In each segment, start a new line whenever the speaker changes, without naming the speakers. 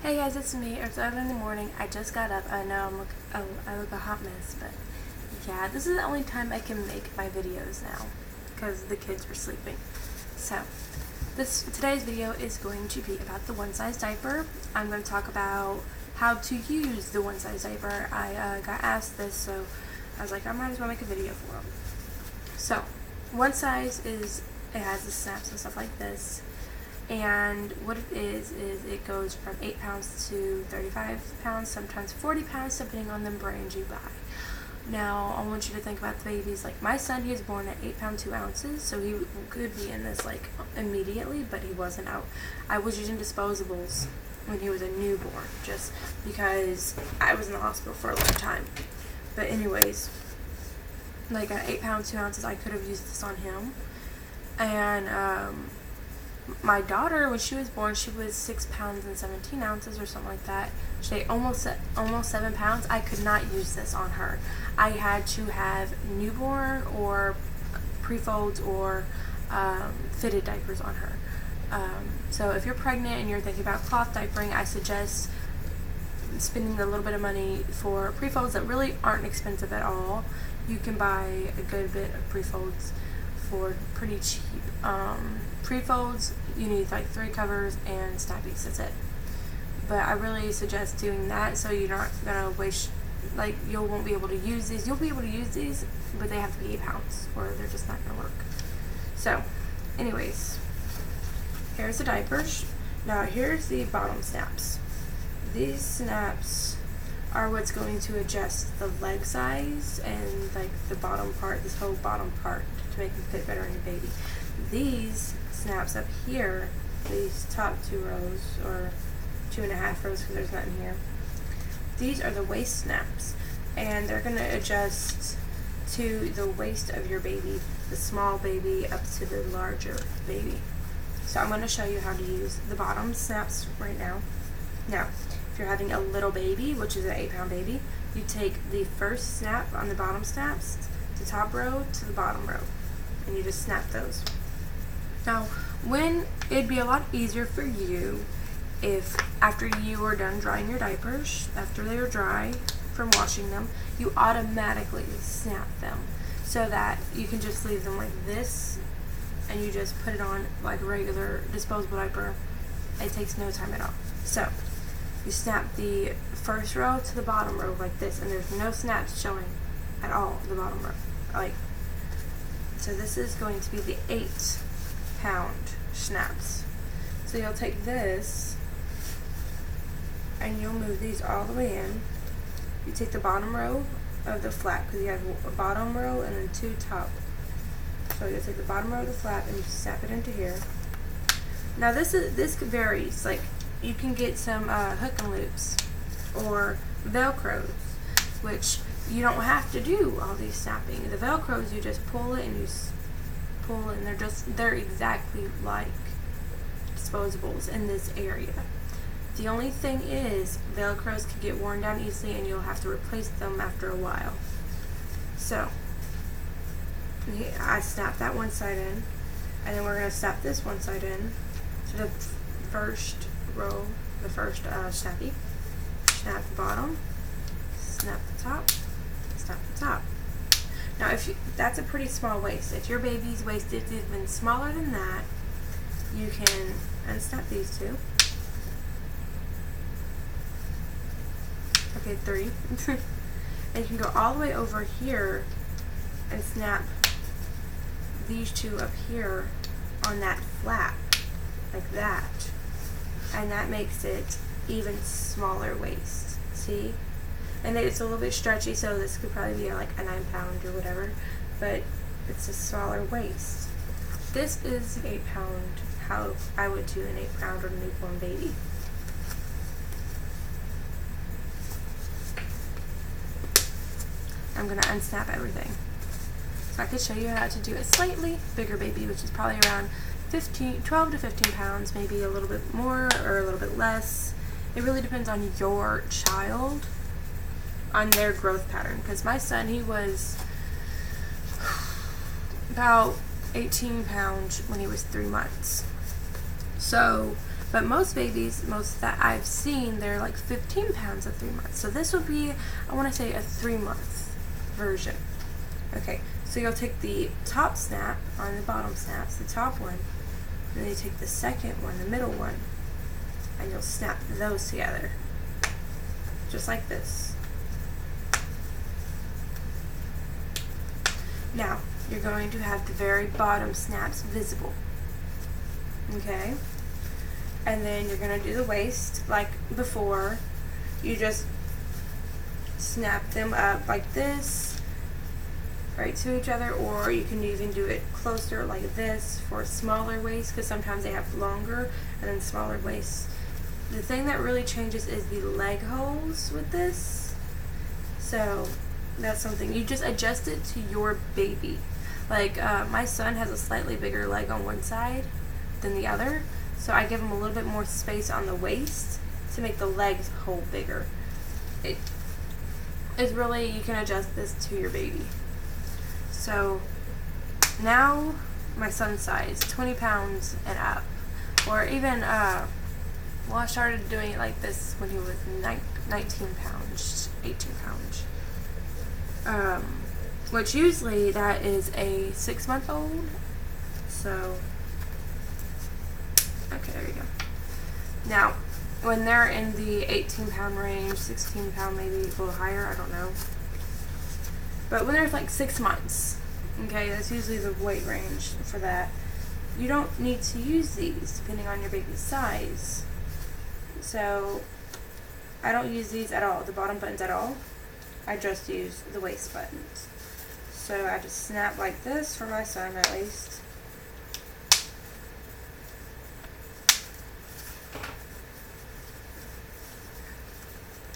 Hey guys, it's me. It's early in the morning. I just got up. I know I look a hot mess, but yeah, this is the only time I can make my videos now because the kids were sleeping. So today's video is going to be about the one size diaper. I'm going to talk about how to use the one size diaper. I got asked this, so I was like, I might as well make a video for them. So one size it has the snaps and stuff like this. And what it is it goes from 8 pounds to 35 pounds, sometimes 40 pounds, depending on the brand you buy. Now, I want you to think about the babies. Like my son, he was born at 8 pounds 2 ounces, so he could be in this like immediately, but he wasn't out. I was using disposables when he was a newborn, just because I was in the hospital for a long time. But anyways, like at 8 pounds 2 ounces, I could have used this on him. And my daughter, when she was born, she was 6 pounds and 17 ounces or something like that. She weighed almost 7 pounds. I could not use this on her. I had to have newborn or pre-folds or fitted diapers on her. So if you're pregnant and you're thinking about cloth diapering, I suggest spending a little bit of money for pre-folds that really aren't expensive at all. You can buy a good bit of pre-folds for pretty cheap. Pre-folds, you need like 3 covers and snappies, that's it. But I really suggest doing that so you're not gonna waste, like you won't be able to use these. You'll be able to use these, but they have to be 8 pounds or they're just not gonna work. So anyways, here's the diapers. Now here's the bottom snaps. These snaps are what's going to adjust the leg size and like the bottom part, this whole bottom part, to make them fit better on your baby. These snaps up here, these top 2 rows or 2.5 rows because there's nothing here, these are the waist snaps, and they're going to adjust to the waist of your baby, the small baby up to the larger baby. So I'm going to show you how to use the bottom snaps right now. Now, if you're having a little baby, which is an 8-pound baby, you take the first snap on the bottom snaps, the top row to the bottom row, and you just snap those. Now, it'd be a lot easier for you if after you are done drying your diapers, after they are dry from washing them, you automatically snap them so that you can just leave them like this and you just put it on like a regular disposable diaper. It takes no time at all. So you snap the first row to the bottom row like this, and there's no snaps showing at all the bottom row. So this is going to be the 8-pound snaps. So you'll take this and you'll move these all the way in. You take the bottom row of the flap, because you have a bottom row and then 2 top. So you'll take the bottom row of the flap and you snap it into here. Now this varies. Like you can get some hook and loops or velcros, which you don't have to do all these snapping. The velcros, you just pull it and you pull it, and they're exactly like disposables in this area. The only thing is velcros can get worn down easily and you'll have to replace them after a while. So I snap that one side in, and then we're going to snap this one side in to the first row, the first snappy. Snap the bottom, snap the top, snap the top. Now that's a pretty small waist. If your baby's waist is even smaller than that, you can unsnap these 2. Okay, 3. And you can go all the way over here and snap these 2 up here on that flap, like that. And that makes it even smaller waist. See? And it's a little bit stretchy, so this could probably be like a 9-pound or whatever, but it's a smaller waist. This is 8-pound, how I would do an 8-pound or newborn baby. I'm going to unsnap everything. So I could show you how to do a slightly bigger baby, which is probably around 12 to 15 pounds, maybe a little bit more or a little bit less. It really depends on your child, on their growth pattern. Because my son, he was about 18 pounds when he was 3 months. So But most babies, most that I've seen, they're like 15 pounds at 3 months. So this would be, I want to say, a 3-month version. Okay, so you'll take the top snap on the bottom snaps, the top one, and then you take the second one, the middle one, and you'll snap those together. Just like this. Now, you're going to have the very bottom snaps visible. Okay? And then you're going to do the waist like before. You just snap them up like this, right to each other, or you can even do it closer like this for a smaller waist, because sometimes they have longer and then smaller waists. The thing that really changes is the leg holes with this. So that's something you just adjust it to your baby. Like my son has a slightly bigger leg on one side than the other, so I give him a little bit more space on the waist to make the legs hole bigger. It's really, you can adjust this to your baby. So now my son's size, 20 pounds and up, or even well, I started doing it like this when he was 19 pounds, 18 pounds. Which usually that is a 6-month-old. So, okay, there you go. Now, when they're in the 18-pound range, 16 pound, maybe a little higher, I don't know. But when they're like 6 months, okay, that's usually the weight range for that. You don't need to use these depending on your baby's size. So I don't use these at all, the bottom buttons at all. I just use the waist buttons. So I just snap like this for my son at least.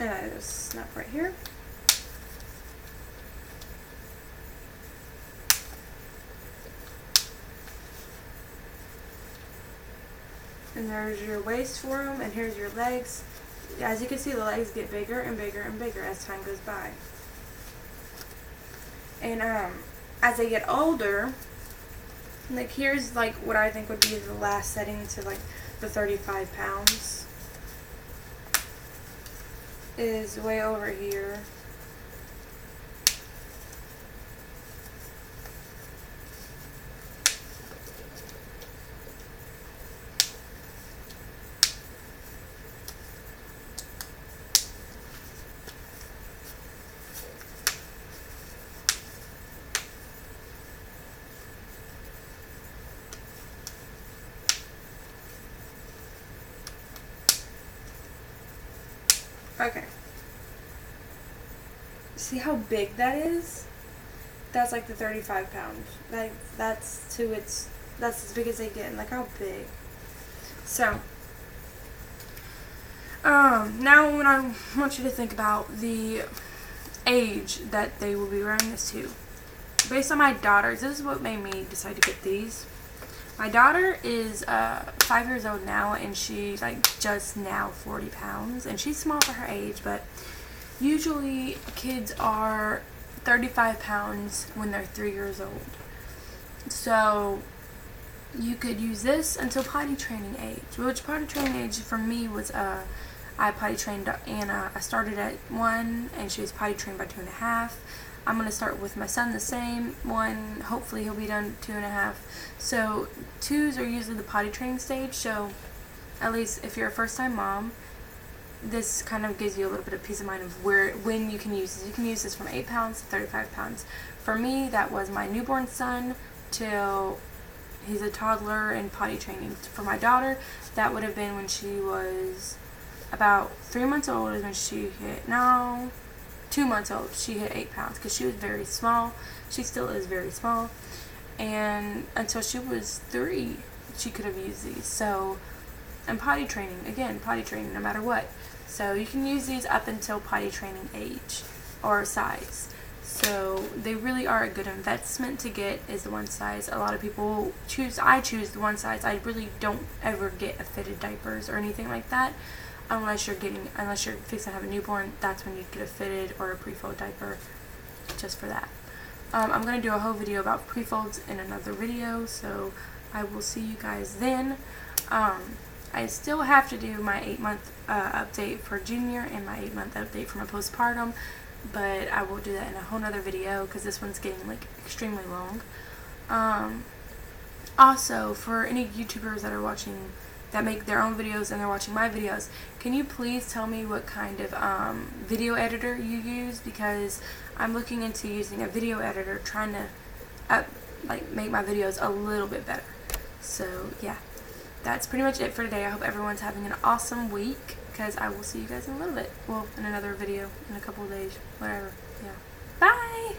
And I just snap right here. And there's your waist for them, and here's your legs. As you can see, the legs get bigger and bigger and bigger as time goes by. And as they get older, like here's like what I think would be the last setting to like the 35 pounds. Is way over here. Okay. See how big that is? That's like the 35 pounds. Like that's as big as they get. And like how big. So now when I want you to think about the age that they will be wearing this to. Based on my daughters, this is what made me decide to get these. My daughter is 5 years old now, and she's like just now 40 pounds, and she's small for her age, but usually kids are 35 pounds when they're 3 years old. So you could use this until potty training age, which potty training age for me was I potty trained Anna. I started at 1 and she was potty trained by 2.5. I'm going to start with my son the same one. Hopefully he'll be done 2.5. So 2s are usually the potty training stage. So at least if you're a first time mom, this kind of gives you a little bit of peace of mind of when you can use this. You can use this from 8 pounds to 35 pounds. For me, that was my newborn son till he's a toddler and potty training. For my daughter, that would have been when she was about 3 months old is when she hit, 2 months old, she hit 8 pounds because she was very small. She still is very small. And until she was 3, she could have used these. So, and potty training, again, potty training no matter what. So you can use these up until potty training age or size. So they really are a good investment to get is the one size. A lot of people I choose the one size. I really don't ever get a fitted diapers or anything like that. Unless you're fixing to have a newborn, that's when you'd get a fitted or a pre-fold diaper, just for that. I'm going to do a whole video about pre-folds in another video, so I will see you guys then. I still have to do my 8-month update for junior and my 8-month update for my postpartum, but I will do that in a whole nother video because this one's getting like extremely long. Also, for any YouTubers that are watching, that make their own videos and they're watching my videos, can you please tell me what kind of video editor you use? Because I'm looking into using a video editor, trying to make my videos a little bit better. So yeah, that's pretty much it for today. I hope everyone's having an awesome week, because I will see you guys in a little bit. Well, in another video in a couple of days, whatever. Yeah. Bye!